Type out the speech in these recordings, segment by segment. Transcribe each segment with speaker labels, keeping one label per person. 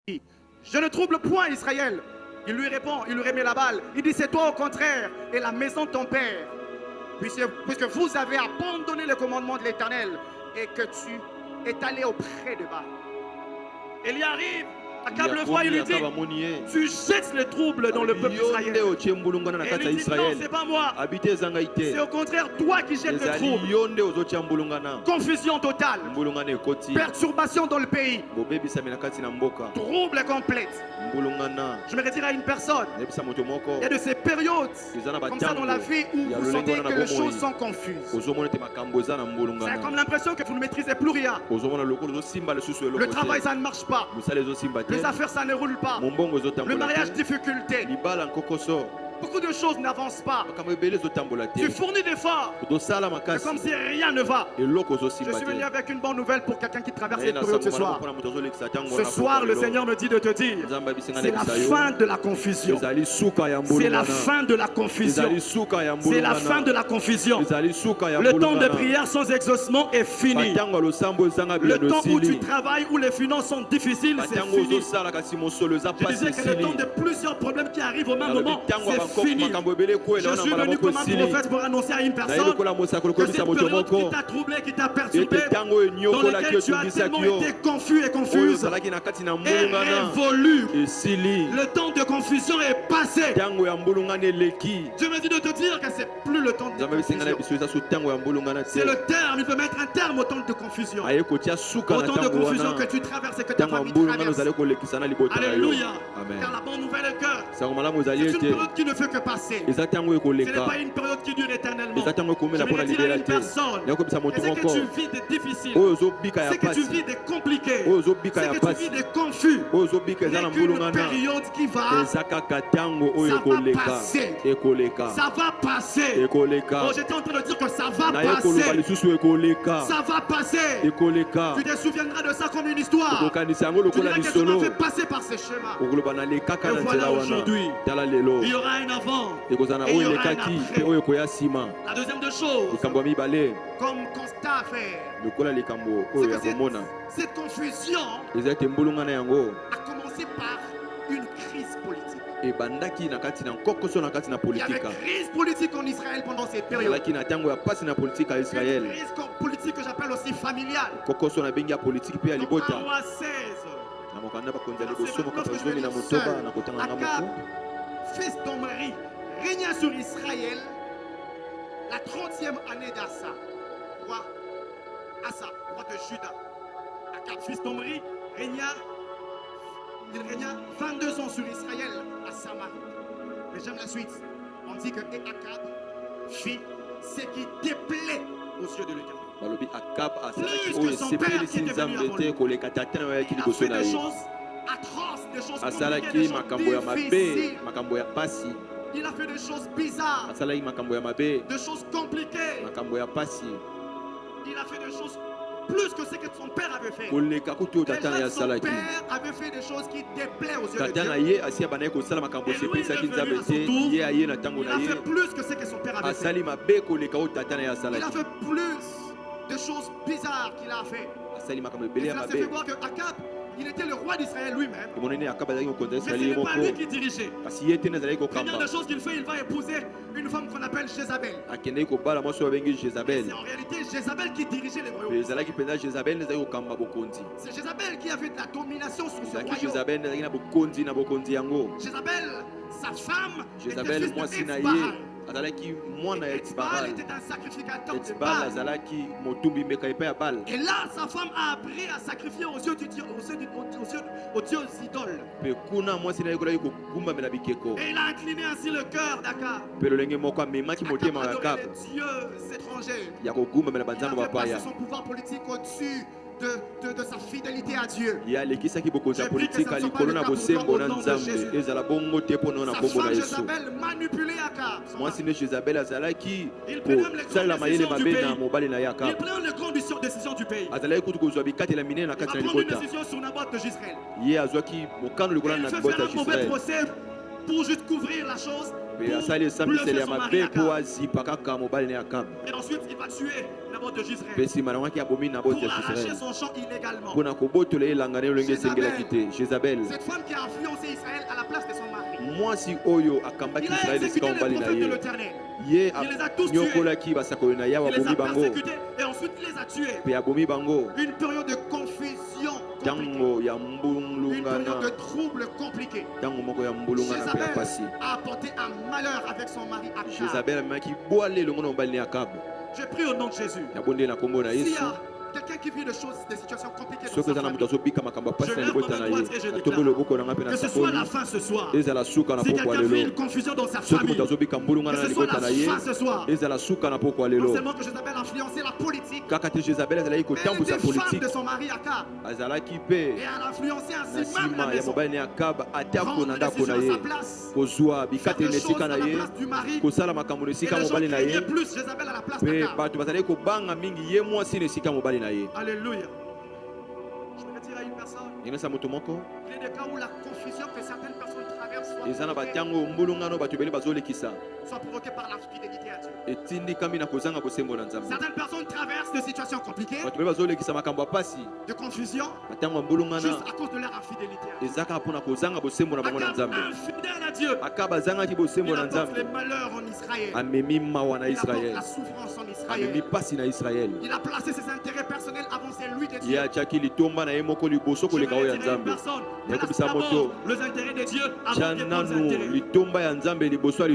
Speaker 1: Je ne trouble point Israël. Il lui répond, il lui remet la balle. Il dit, c'est toi au contraire et la maison de ton père. Puisque vous avez abandonné le commandement de l'Éternel et que tu es allé auprès de Baal. Il y arrive. Akab le voit, il lui dit, tu jettes le trouble dans le peuple d'Israël. Et il lui dit, non, c'est pas moi. C'est au contraire toi qui jettes le trouble. Confusion totale. Perturbation dans le pays. Trouble complète. Je me retire à une personne. Il y a de ces périodes comme ça dans la vie où vous sentez que les choses sont confuses. C'est comme l'impression que vous ne maîtrisez plus rien. Le travail, ça ne marche pas. Les affaires, ça ne roule pas. Le mariage, difficulté. Beaucoup de choses n'avancent pas. Tu fournis d'efforts. C'est comme si rien ne va. Je suis venu avec une bonne nouvelle pour quelqu'un qui traverse cette période ce soir. Ce soir, le Seigneur me dit de te dire, c'est la fin de la confusion. C'est la fin de la confusion. C'est la fin de la confusion. Le temps de prière sans exaucement est fini. Le temps où tu travailles, où les finances sont difficiles, c'est fini. Je disais que le temps de plusieurs problèmes qui arrivent au même moment, c'est fini. Je suis venu comme un prophète pour annoncer à une personne que cette période qui t'a troublé, qui t'a perturbé, dans laquelle tu as tellement été confus et confuse, est révolu. Le temps de confusion est passé. Dieu me dit de te dire que c'est plus le temps de confusion. C'est le terme, il peut mettre un terme au temps de confusion. Au temps de confusion que tu traverses et que ta famille traverse. Alléluia. Car la bonne nouvelle est que c'est une période qui ne fait que passer. Ce n'est pas une période qui dure éternellement. Je vais dire à une personne, et c'est que tu vis des difficiles, c'est que tu vis des compliqués, c'est que tu vis des confus. Il n'y a qu'une période qui va, ça va passer. Ça va passer. Oh, j'étais en train de dire que ça va passer. Ça va passer. Tu te souviendras de ça comme une histoire. Tu diras que tu m'as fait passer par ces chemins. Et voilà aujourd'hui, il y aura un avant et il y aura un après. La deuxième des choses, comme constat à faire, c'est que cette confusion a commencé par une crise politique. Il y avait crise politique en Israël pendant cette période. Une crise politique que j'appelle aussi familiale. Donc, en roi 16, Akab, fils d'Omri, régna sur Israël la 30e année d'Assa, roi de Juda. Akab, fils d'Omri, régna 22 ans sur Israël à Samarie. Mais j'aime la suite. On dit que Akab fit ce qui déplaît aux yeux de l'Éternel. Plus que son père qui était venu avant lui. Il a fait des choses atroces, des choses compliquées, des choses difficiles. Il a fait des choses bizarres, des choses compliquées. Il a fait des choses plus que ce que son père avait fait. Déjà, son père avait fait des choses qui déplaient aux yeux de Dieu. Et lui, il est venu à son tour. Il a fait plus que ce que son père avait fait. Il a fait plus de choses bizarres qu'il a fait. Et cela s'est fait voir que Akab, il était le roi d'Israël lui-même. Mais ce n'est pas lui qui dirigeait. Première des choses qu'il fait, il va épouser une femme qu'on appelle Jézabel. C'est en réalité Jézabel qui dirigeait les royaumes. C'est Jézabel qui avait de la domination sur ce royaume. Jézabel, sa femme, était fils de Etzbaal. Etzbaal était un sacrificateur de Baal. Et là, sa femme a appris à sacrifier aux dieux idoles. Et il a incliné ainsi le cœur d'Akab. Akab a adoré les dieux étrangers. Il a fait passer son pouvoir politique au-dessus de sa fidélité à Dieu. Sa femme Jézabel manipulait Akab. Il prenait les grandes décisions du pays. Il va prendre une décision sur Naboth de Jezreel. Il fait faire un mauvais procès pour juste couvrir la chose. pour blesser son mari Akab. Et ensuite, il va tuer Naboth de Jezreel pour arracher son champ illégalement. Jézabel, cette femme qui a influencé Israël à la place de son mari. Il a exécuté les prophètes de l'Éternel. Il les a tous tués. Il les a persécutés et ensuite il les a tués. Une période de confusion compliquée. Une période de troubles compliqués. Jézabel a apporté un malheur avec son mari Akab. Je prie au nom de Jésus. S'il y a quelqu'un qui vit des choses, des situations compliquées dans sa famille, je lève mon doigt et je déclare que ce soit la fin ce soir. Si quelqu'un vit une confusion dans sa famille, que ce soit la fin ce soir. Non seulement que Jézabel a influencé la politique, mais elle était femme de son mari Akab. Et elle a influencé ainsi même la maison. Prendre des décisions à sa place, faire des choses à la place du mari. Et les gens craignaient plus Jézabel à la place d'Akab. Alléluia. Je me retire à une personne. Il y a des cas où la confusion que certaines personnes traversent soit provoquée par la fidélité à Dieu. Certaines personnes traversent des situations compliquées, de confusion, juste à cause de leur infidélité à Dieu. Akab, infidèle à Dieu, il apporte les malheurs en Israël. Il apporte la souffrance en Israël. Il a placé ses intérêts personnels avant celui de Dieu. Je vais retirer une personne. Place d'abord les intérêts de Dieu avant tes propres intérêts.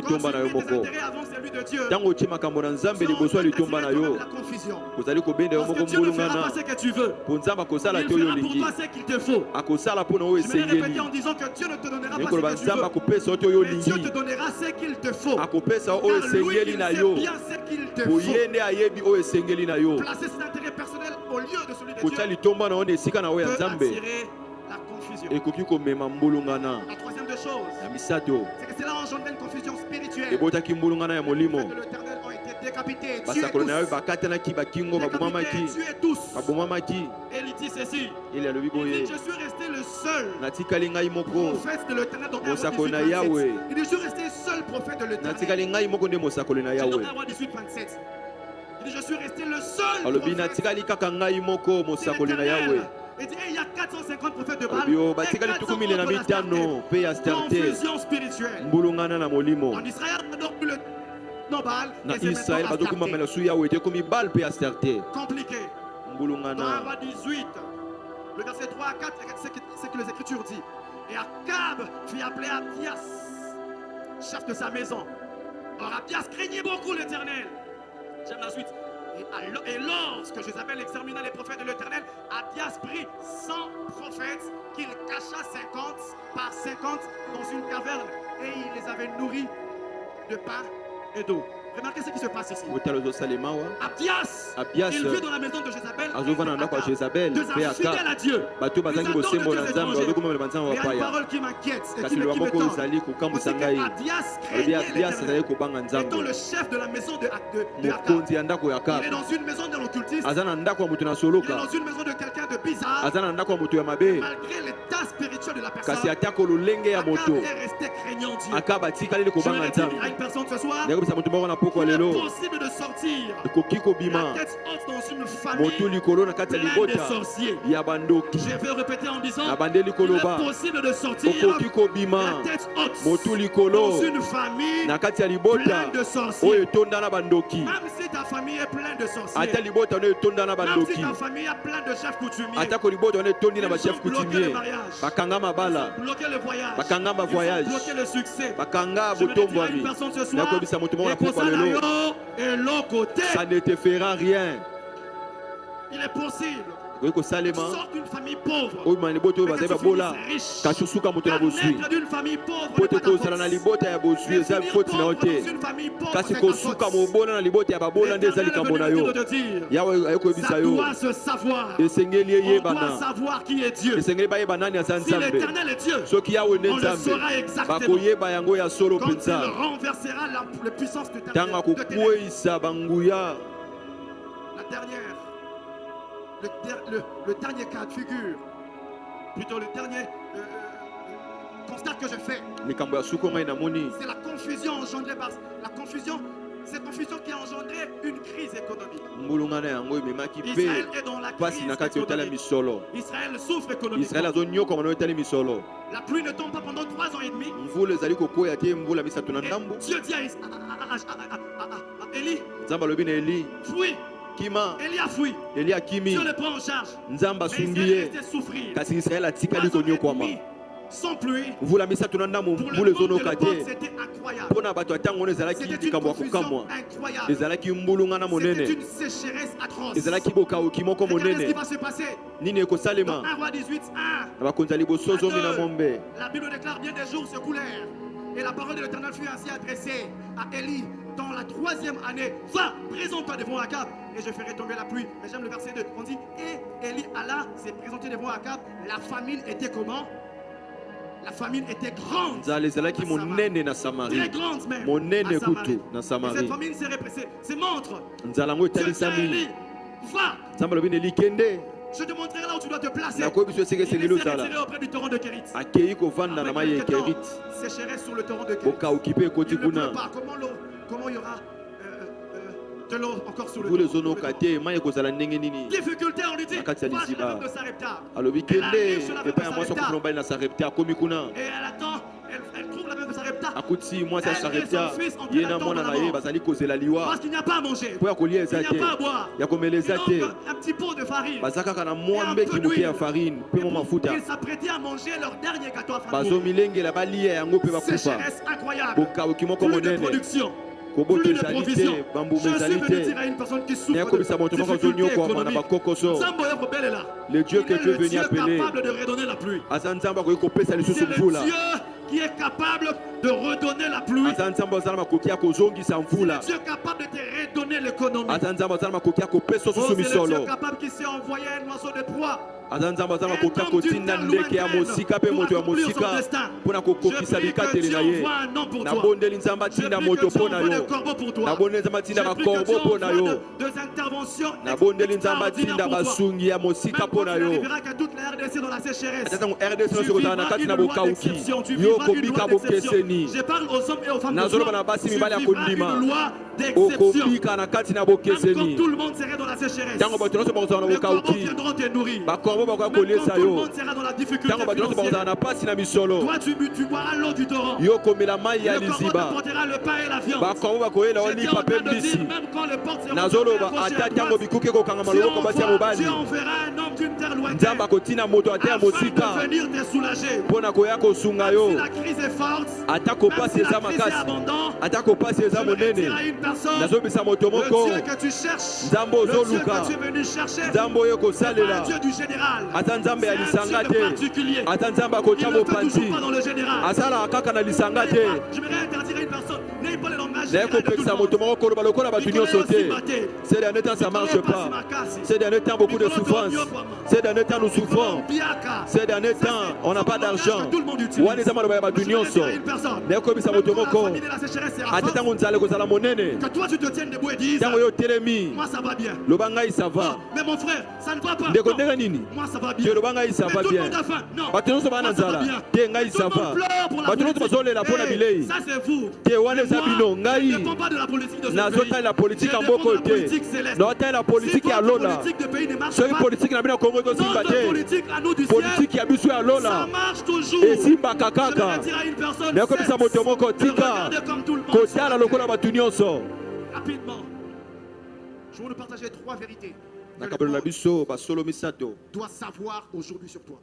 Speaker 1: Consulter tes intérêts avant celui de Dieu. La confusion. Parce que Dieu ne fera pas ce que tu veux. Il fera pour toi ce qu'il te faut. Je vais répéter en disant que Dieu ne te donnera pas ce que tu veux. Mais Dieu te donnera ce qu'il te faut. Car lui, il sait bien ce qu'il te faut. Placer ses intérêts personnels au lieu de celui de Dieu peut attirer la confusion. La troisième des choses, c'est que cela engendre une confusion spirituelle. Les prophètes de l'Éternel ont été décapités, tués tous. Et il dit ceci, il dit, je suis resté le seul prophète de l'Éternel dans Hébreux 18, 27. Il dit, je suis resté seul prophète de l'Éternel. Dans Hébreux 18, 27. Il dit, je suis resté le seul prophète de l'Éternel. Il dit, il y a 450 prophètes de Baal. Confusion spirituelle. En Israël, on n'adore plus le Baal. Et c'est compliqué. Dans Hébreux 18, le verset 3 à 4, c'est ce que les Écritures disent. Et Akab fit appeler Abdias, chef de sa maison. Or Abdias craignait beaucoup l'Éternel. J'aime la suite. Et lorsque Jézabel extermina les prophètes de l'Éternel, Abdias prit 100 prophètes qu'il cacha 50 par 50 dans une caverne et il les avait nourris de pain et d'eau. Remarquez ce qui se passe ici. Abdias, il vit dans la maison de Jézabel, deux infidèles à Dieu. Ils adorent des étrangers. Il y a une parole qui m'inquiète et qui me tente. C'est qu'Abdias craignait l'Éternel. Étant le chef de la maison de Akab. Il est dans une maison de l'occultiste. Il est dans une maison de quelqu'un de bizarre. Malgré l'état spirituel de la personne, Akab est resté craignant Dieu. Je vais dire à une personne ce soir, il est possible de sortir la tête haute dans une famille pleine de sorciers. Je vais répéter en disant, il est possible de sortir la tête haute dans une famille pleine de sorciers. Même si ta famille est pleine de sorciers, même si ta famille est pleine de chefs coutumiers, ils ont bloqué le mariage, bloqué le voyage, ils ont bloqué le succès. Je vais dire à une personne ce soir, et l'autre côté,
Speaker 2: ça ne te fera rien.
Speaker 1: il est possible.
Speaker 2: Tu
Speaker 1: sors d'une famille pauvre,
Speaker 2: mais que tu sois riche.
Speaker 1: Naître d'une famille pauvre n'est pas ta faute. Mais finir pauvre dans une famille pauvre, c'est ta faute. L'Éternel est venu de dire, ça doit se savoir. On doit savoir qui est Dieu. Si l'Éternel est Dieu, on le saura exactement. Quand il renversera la puissance de ténèbres. La dernière. Le dernier cas de figure, plutôt le dernier que je fais.
Speaker 2: likambo ya suku ngai namoni
Speaker 1: C'est la confusion engendrée par la confusion. Cette confusion qui a engendré une crise économique.
Speaker 2: mbulungana yango ememaki
Speaker 1: Israël
Speaker 2: mpe
Speaker 1: est dans la
Speaker 2: mpasi
Speaker 1: crise
Speaker 2: na kati otala
Speaker 1: économique.
Speaker 2: misolo.
Speaker 1: Israël souffre
Speaker 2: Israel
Speaker 1: économiquement.
Speaker 2: azonyokoma na otali misolo.
Speaker 1: La pluie ne tombe pas pendant 3 ans et demi.
Speaker 2: mvula ezali kokoya te mvula misato na
Speaker 1: Et
Speaker 2: ndambo.
Speaker 1: Dieu dit à Élie,
Speaker 2: nzambe alobi na eli
Speaker 1: fuis.
Speaker 2: kima
Speaker 1: Élie a fui.
Speaker 2: eli akimi
Speaker 1: Dieu le prend en charge.
Speaker 2: nzambe
Speaker 1: Mais
Speaker 2: asungi
Speaker 1: Israël
Speaker 2: ye
Speaker 1: restait souffrir.
Speaker 2: kasi israele atikali
Speaker 1: 3 ans et
Speaker 2: konyokwama.
Speaker 1: demi sans pluie.
Speaker 2: mvula misato na ndambo
Speaker 1: Pour
Speaker 2: mvula
Speaker 1: le monde de
Speaker 2: ezonoka
Speaker 1: l'époque,
Speaker 2: te
Speaker 1: c'était incroyable.
Speaker 2: mpo na bato ya ntango wana ezalaki
Speaker 1: C'était une
Speaker 2: likambo ya
Speaker 1: confusion
Speaker 2: kokamwa
Speaker 1: incroyable.
Speaker 2: ezalaki mbulungana
Speaker 1: C'était
Speaker 2: monene
Speaker 1: une sécheresse atroce.
Speaker 2: ezalaki bokauki moko
Speaker 1: Regardez ce qui
Speaker 2: monene
Speaker 1: va se passer.
Speaker 2: nini
Speaker 1: Dans
Speaker 2: ekosalema
Speaker 1: 1 roi 18, 1.
Speaker 2: na bakonzi ya liboso zomi na mombe.
Speaker 1: La Bible déclare bien des jours se coulèrent. Et la parole de l'Éternel fut ainsi adressée à Élie dans la 3e année. Va, présente-toi devant Akab et je ferai tomber la pluie. Mais j'aime le verset 2. On dit, et Élie alla s'est présenté devant Akab. La famine était comment? La famine était grande.
Speaker 2: nzala ezalaki monene na
Speaker 1: Très
Speaker 2: samari
Speaker 1: grande même.
Speaker 2: monene
Speaker 1: à Samarie.
Speaker 2: kutu na
Speaker 1: Et cette
Speaker 2: samari
Speaker 1: famine s'est répressée. C'est montre.
Speaker 2: nzala yango
Speaker 1: Dieu dit à
Speaker 2: etalisami
Speaker 1: Élie, va,
Speaker 2: nzambe alobi na eli kende
Speaker 1: je te montrerai là où tu dois te placer.
Speaker 2: nakoyebi biso esika
Speaker 1: Il
Speaker 2: esengeli
Speaker 1: s'est retiré
Speaker 2: ozala
Speaker 1: auprès du torrent de Kérit.
Speaker 2: akei kovanda na
Speaker 1: Après
Speaker 2: mai ya
Speaker 1: quelque temps,
Speaker 2: ekerit
Speaker 1: sécheresse sur le torrent de Kérit.
Speaker 2: bokauki mpe ekoti
Speaker 1: Il ne pleut
Speaker 2: kuna
Speaker 1: pas. Comment il y aura de l'eau encore sur le
Speaker 2: mvula
Speaker 1: torrent?
Speaker 2: ezonoka te mai ekozala ndenge nini.
Speaker 1: Difficulté, on lui dit,
Speaker 2: Na kati ya
Speaker 1: va chez la
Speaker 2: liziba.
Speaker 1: femme de Sarepta.
Speaker 2: alobi
Speaker 1: Elle
Speaker 2: kende
Speaker 1: arrive chez la
Speaker 2: epai ya
Speaker 1: femme de
Speaker 2: mwasi
Speaker 1: Sarepta.
Speaker 2: akufuna mobali na sarepta akomi kuna
Speaker 1: Et elle attend, elle trouve la femme de Sarepta.
Speaker 2: akuti mwasi ya
Speaker 1: Elle et
Speaker 2: sarepta
Speaker 1: son fils ont
Speaker 2: ye
Speaker 1: fait
Speaker 2: na
Speaker 1: la
Speaker 2: mwana
Speaker 1: tombe
Speaker 2: na ye
Speaker 1: là-bas.
Speaker 2: bazali kozela liwa
Speaker 1: Parce qu'il n'y a pas à manger.
Speaker 2: mpo ya kolia
Speaker 1: Il
Speaker 2: eza
Speaker 1: n'y a
Speaker 2: te
Speaker 1: pas à boire.
Speaker 2: ya komela
Speaker 1: Il
Speaker 2: eza te
Speaker 1: manque un petit pot de farine.
Speaker 2: baza kaka na mwa
Speaker 1: Et un
Speaker 2: mbeki
Speaker 1: peu
Speaker 2: moke ya
Speaker 1: d'huile.
Speaker 2: farine mpe mo mafuta
Speaker 1: Ils s'apprêtaient à manger leur dernier gâteau à
Speaker 2: bazomilengela balia yango mpe bakufa
Speaker 1: sécheresse incroyable.
Speaker 2: bokauki moko
Speaker 1: Plus de
Speaker 2: monene
Speaker 1: production.
Speaker 2: koboto
Speaker 1: Plus de
Speaker 2: ezali
Speaker 1: provision.
Speaker 2: te bambuma
Speaker 1: Je suis
Speaker 2: ezali
Speaker 1: venu
Speaker 2: te
Speaker 1: dire à une personne qui souffre
Speaker 2: nayakobisa moto
Speaker 1: de
Speaker 2: moko
Speaker 1: difficultés
Speaker 2: azonyokwama na
Speaker 1: économiques.
Speaker 2: bakokoso
Speaker 1: Nzambe oyo kobele là.
Speaker 2: le dieu que
Speaker 1: Il est
Speaker 2: tu es
Speaker 1: le
Speaker 2: venu
Speaker 1: Dieu
Speaker 2: appeler
Speaker 1: capable de redonner la pluie.
Speaker 2: aza nzambe akoki kopesa lisusu
Speaker 1: C'est le
Speaker 2: mvula
Speaker 1: Dieu qui est capable de redonner la pluie.
Speaker 2: aza nzambe azala makoki ya kozongisa
Speaker 1: C'est
Speaker 2: mvula
Speaker 1: le Dieu capable de te redonner l'économie.
Speaker 2: aza nzambe azala makoki ya kopesa
Speaker 1: Oh,
Speaker 2: susu
Speaker 1: c'est le Dieu
Speaker 2: misolo
Speaker 1: capable qui s'est envoyé un oiseau de proie.
Speaker 2: aza nzambe azala makoki ya kotinda ndeke ya mosika mpe moto ya mosika mpo na kokokisa bikateli na ye nabondeli nzambe atinda moto mpo na yo nabondeli nzambe atinda bakorbo mpo na yo nabondeli nzambe atinda basungi ya mosika mpo na yo ata ntango rdc nyonso ekozala na kati na bokauki yo kobika bokeseni nazoloba na basi mibali ya kondima okobika na kati na bokeseni ntango bato nyonso bakozala na bokauki bakorbo bakoya koliesa yo ntango bato nyonso bakozala na pasi na misolo yo komela mai ya liziba bakorbo bakoyela yo lipa mpe mbisi nazoloba ata ntango bikuki ekokangama loboko basi ya mobali nzambe akotina moto ata ya mosika mpo na koya kosunga yo ata kopasi eza makasi ata kopasi eza monene nazobisa moto moko nzambe ozoluka nzambe oyo kosalela ata nzambe ya lisanga te ata nzambe akotya mopanzi asalaka kaka na lisanga te naye kopekisa moto moko koloba lokola bato nyonso te. Ces derniers temps ça marche pas. Ces derniers temps beaucoup de souffrance. Ces derniers temps nous souffrons. Ces derniers temps on n'a pas d'argent. Wana eza maloba ya bato nyonso naye kopekisa moto moko ata ntango nzala ekozala monene ntango yo otelemi loba ngai ça va ndeko ndenge nini te loba ngai ça va bien bato nyonso baa na nzala te ngai ça va bato nyonso bazolela mpo na bilei te wana eza bino ngai nazotalela politike ya mboko te naotalela politike ya lola soki politike na bino ya kongo ezosimba te politike ya biso ya lola esimbaka kaka nakobisa moto moko tika kotala lokola bato nyonso
Speaker 1: Je veux nous partager 3 vérités.
Speaker 2: nakabelo na biso basolo misato
Speaker 1: Dois savoir aujourd'hui sur toi.